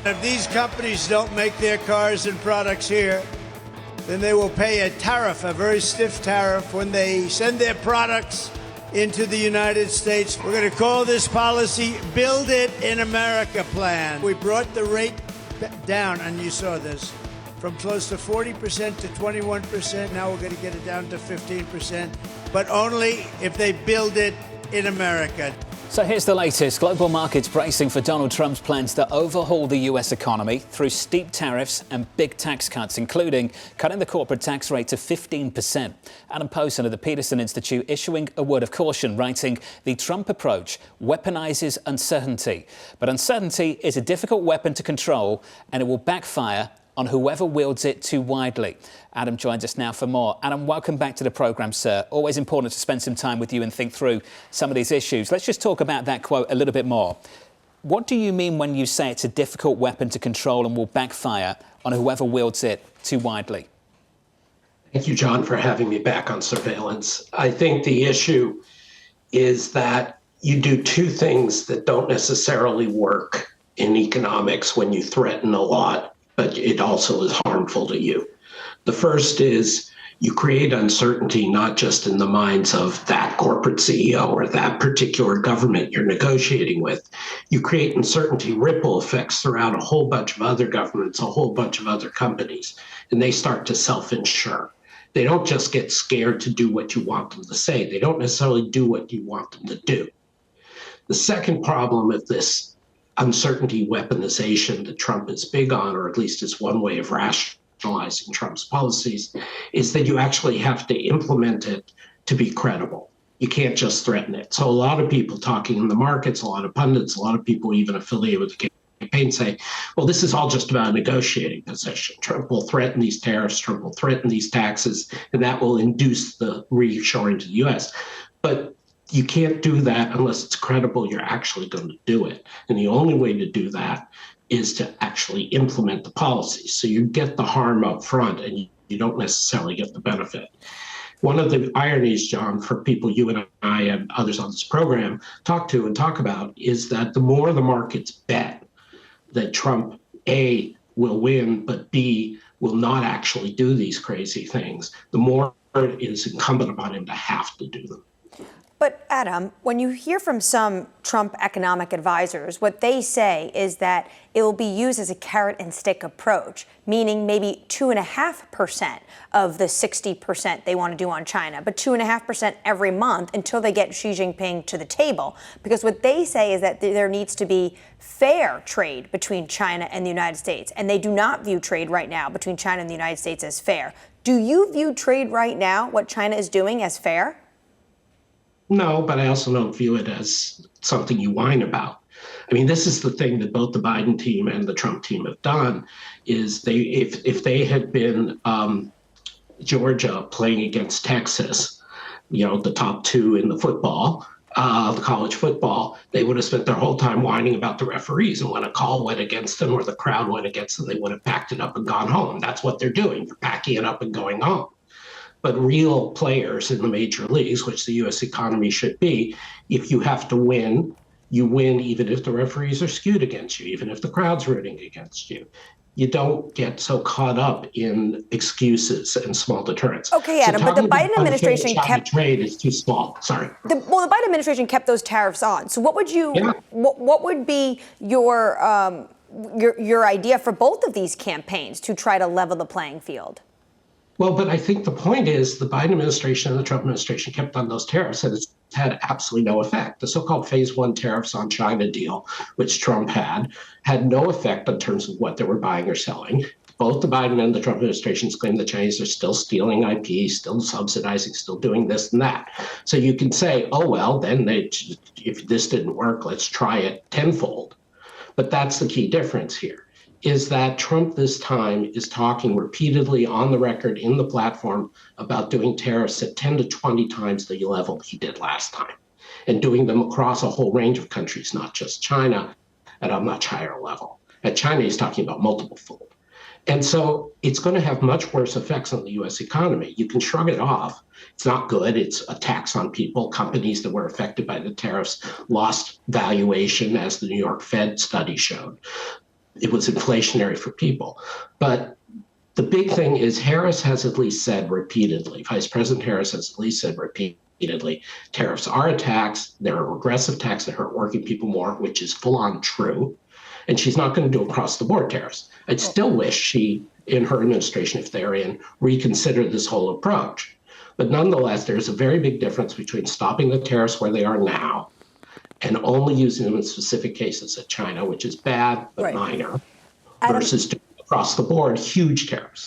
If these companies don't make their cars and products here, then they will pay a tariff, a very stiff tariff, when they send their products into the United States. We're going to call this policy Build It in America Plan. We brought the rate down, and you saw this, from close to 40% to 21%. Now we're going to get it down to 15%, but only if they build it in America. So here's the latest. Global markets bracing for Donald Trump's plans to overhaul the U.S. economy through steep tariffs and big tax cuts, including cutting the corporate tax rate to 15%. Adam Posen of the Peterson Institute issuing a word of caution, writing, "The Trump approach weaponizes uncertainty. But uncertainty is a difficult weapon to control, and it will backfire on whoever wields it too widely." Adam joins us now for more. Adam, welcome back to the programme, sir. Always important to spend some time with you and think through some of these issues. Let's just talk about that quote a little bit more. What do you mean when you say it's a difficult weapon to control and will backfire on whoever wields it too widely? Thank you, John, for having me back on Surveillance. I think the issue is that you do two things that don't necessarily work in economics when you threaten a lot, but it also is harmful to you. The first is you create uncertainty not just in the minds of that corporate CEO or that particular government you're negotiating with. You create uncertainty ripple effects throughout a whole bunch of other governments, a whole bunch of other companies, and they start to self-insure. They don't just get scared to do what you want them to say. They don't necessarily do what you want them to do. The second problem of this uncertainty weaponization that Trump is big on, or at least is one way of rationalizing Trump's policies, is that you actually have to implement it to be credible. You can't just threaten it. So a lot of people talking in the markets, a lot of pundits, a lot of people even affiliated with the campaign say, well, this is all just about a negotiating position. Trump will threaten these tariffs, Trump will threaten these taxes, and that will induce the reshoring to the U.S. But you can't do that unless it's credible you're actually going to do it. And the only way to do that is to actually implement the policy. So you get the harm up front and you don't necessarily get the benefit. One of the ironies, John, for people you and I and others on this program talk about is that the more the markets bet that Trump, A, will win, but B, will not actually do these crazy things, the more it is incumbent upon him to have to do them. But Adam, when you hear from some Trump economic advisors, what they say is that it will be used as a carrot and stick approach, meaning maybe 2.5% of the 60% they want to do on China, but 2.5% every month until they get Xi Jinping to the table. Because what they say is that there needs to be fair trade between China and the United States, and they do not view trade right now between China and the United States as fair. Do you view trade right now, what China is doing, as fair? No, but I also don't view it as something you whine about. I mean, this is the thing that both the Biden team and the Trump team have done, is if they had been Georgia playing against Texas, you know, the top two in the football, the college football, they would have spent their whole time whining about the referees, and when a call went against them or the crowd went against them, they would have packed it up and gone home. That's what they're doing. They're packing it up and going home. But real players in the major leagues, which the U.S. economy should be, if you have to win, you win even if the referees are skewed against you, even if the crowd's rooting against you. You don't get so caught up in excuses and small deterrents. Okay, Adam, but the Biden administration kept trade is too small. Sorry. The Biden administration kept those tariffs on. So what would what would be your idea for both of these campaigns to try to level the playing field? Well, but I think the point is the Biden administration and the Trump administration kept on those tariffs, and it's had absolutely no effect. The so-called phase one tariffs on China deal, which Trump had no effect in terms of what they were buying or selling. Both the Biden and the Trump administrations claim the Chinese are still stealing IP, still subsidizing, still doing this and that. So you can say, oh, well, then if this didn't work, let's try it tenfold. But that's the key difference here, is that Trump this time is talking repeatedly on the record in the platform about doing tariffs at 10 to 20 times the level he did last time, and doing them across a whole range of countries, not just China, at a much higher level. At China, he's talking about multiple fold. And so it's going to have much worse effects on the U.S. economy. You can shrug it off. It's not good. It's a tax on people. Companies that were affected by the tariffs lost valuation, as the New York Fed study showed. it was inflationary for people. But the big thing is Harris has at least said repeatedly, Vice President Harris has at least said repeatedly, tariffs are a tax. They're a regressive tax that hurt working people more, which is full on true. And she's not going to do across the board tariffs. I'd still wish she, in her administration, if they're in, reconsider this whole approach. But nonetheless, there's a very big difference between stopping the tariffs where they are now and only using them in specific cases at China, which is bad but minor, versus across the board huge tariffs.